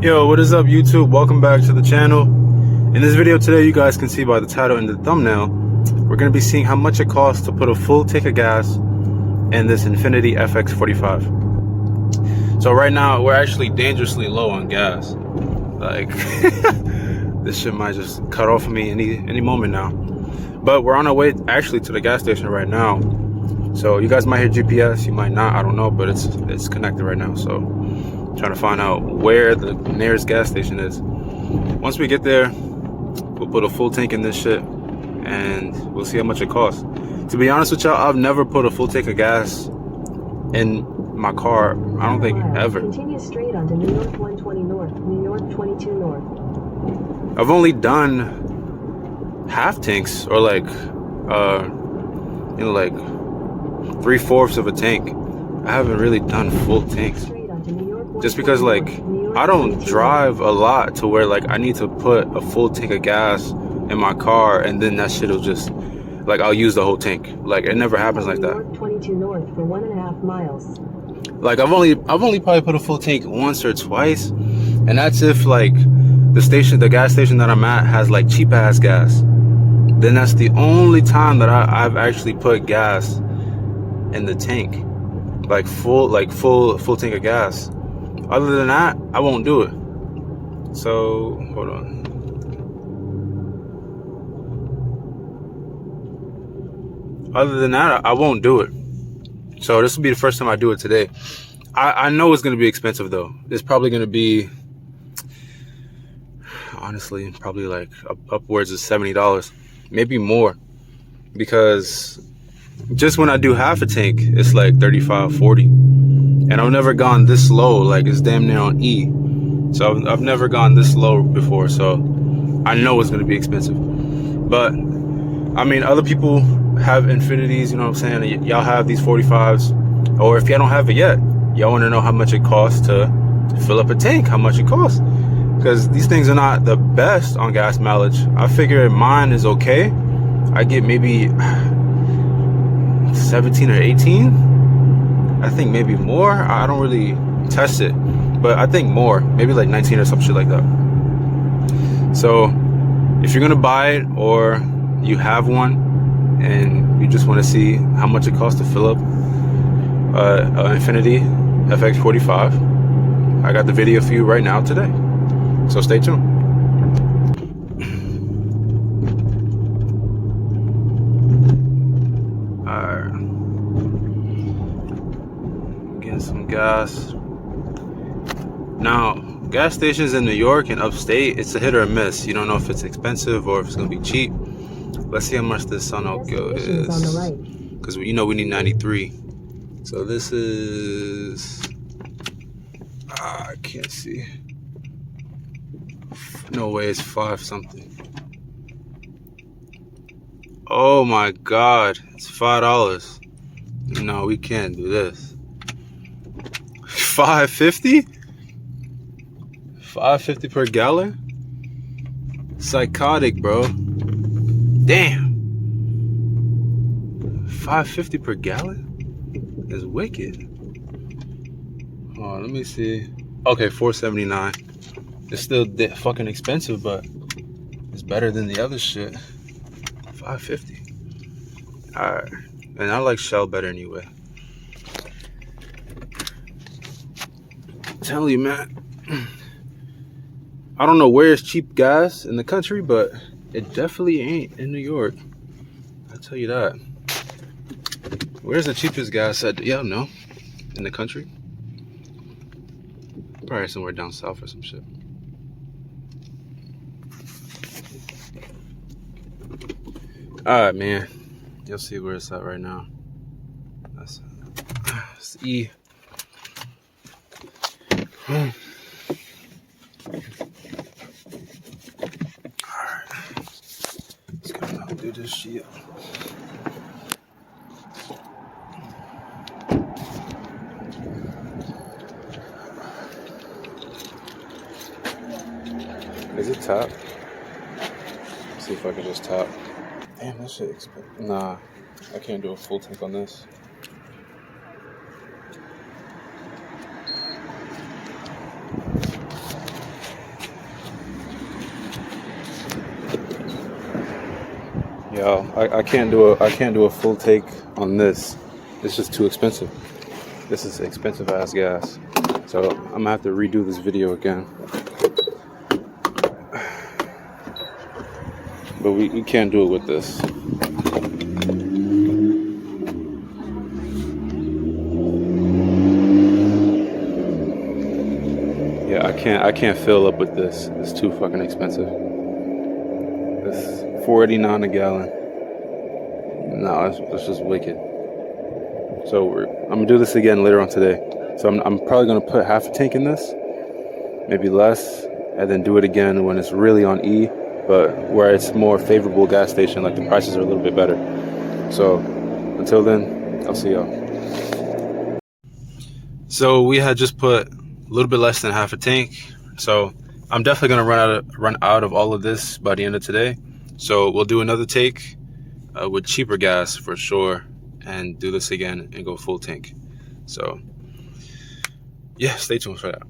Yo, what is up YouTube? Welcome back to the channel. In this video today, you guys can see by the title and the thumbnail, we're going to be seeing how much it costs to put a full tank of gas in this Infiniti FX45. So right now, we're actually dangerously low on gas. Like, this shit might just cut off of me any moment now. But we're on our way actually to the gas station right now. So you guys might hear GPS, you might not, I don't know, but it's connected right now. So trying to find out where the nearest gas station is. Once we get there, we'll put a full tank in this shit and we'll see how much it costs. To be honest with y'all, I've never put a full tank of gas in my car. I don't think ever. Continue straight onto New York 120 North, New York 22 North. I've only done half tanks, or like like 3/4 of a tank. I haven't really done full tanks. Just because, like, I don't drive a lot to where, like, I need to put a full tank of gas in my car and then that shit will just, like, I'll use the whole tank. Like, it never happens like that. 22 North for 1.5 miles. Like, I've only probably put a full tank once or twice, and that's if, like, the gas station that I'm at has, like, cheap ass gas. Then that's the only time that I've actually put gas in the tank, like full tank of gas. Other than that, I won't do it. So, hold on. Other than that, I won't do it. So this will be the first time I do it today. I know it's going to be expensive, though. It's probably going to be, honestly, probably like upwards of $70, maybe more. Because just when I do half a tank, it's like 35, 40. And I've never gone this low. Like, it's damn near on E. So I've never gone this low before. So I know it's going to be expensive. But, I mean, other people have Infinitis, you know what I'm saying? Y'all have these 45s. Or if y'all don't have it yet, y'all want to know how much it costs to fill up a tank. How much it costs. Because these things are not the best on gas mileage. I figure mine is okay. I get maybe 17 or 18. I think maybe more. I don't really test it, but I think more, maybe like 19 or some shit like that. So if you're gonna buy it, or you have one and you just want to see how much it costs to fill up an Infiniti FX45, I got the video for you right now today, so stay tuned. Some gas. Now, gas stations in New York and upstate, it's a hit or a miss. You don't know if it's expensive or if it's gonna be cheap. Let's see how much this Sunoco is, because you know we need 93. So this is I can't see. No way, it's 5 something. Oh my god, it's $5. No, we can't do this. $5.50? $5.50 per gallon? Psychotic, bro. Damn. $5.50 per gallon is wicked. Oh, let me see. Okay, $4.79. It's still fucking expensive, but it's better than the other shit. $5.50. Alright. And I like Shell better anyway. Tell you, man, I don't know where is cheap gas in the country, but it definitely ain't in New York. I'll tell you that. Where's the cheapest gas at? Y'all know, in the country? Probably somewhere down south or some shit. Alright, man, you'll see where it's at right now. It's E. Alright, let's go now do this shit. Is it tap? Let's see if I can just tap. Damn, that shit expensive. Nah, I can't do a full tank on this. Yo, I can't do a full take on this. It's just too expensive. This is expensive ass gas. So I'm gonna have to redo this video again. But we can't do it with this. Yeah, I can't fill up with this. It's too fucking expensive. It's $4.89 a gallon. No, it's just wicked. So I'm gonna do this again later on today. So I'm probably gonna put half a tank in this, maybe less, and then do it again when it's really on E, but where it's more favorable gas station, like the prices are a little bit better. So until then, I'll see y'all. So we had just put a little bit less than half a tank. So I'm definitely gonna run out of all of this by the end of today. So we'll do another take with cheaper gas for sure, and do this again and go full tank. So yeah, stay tuned for that.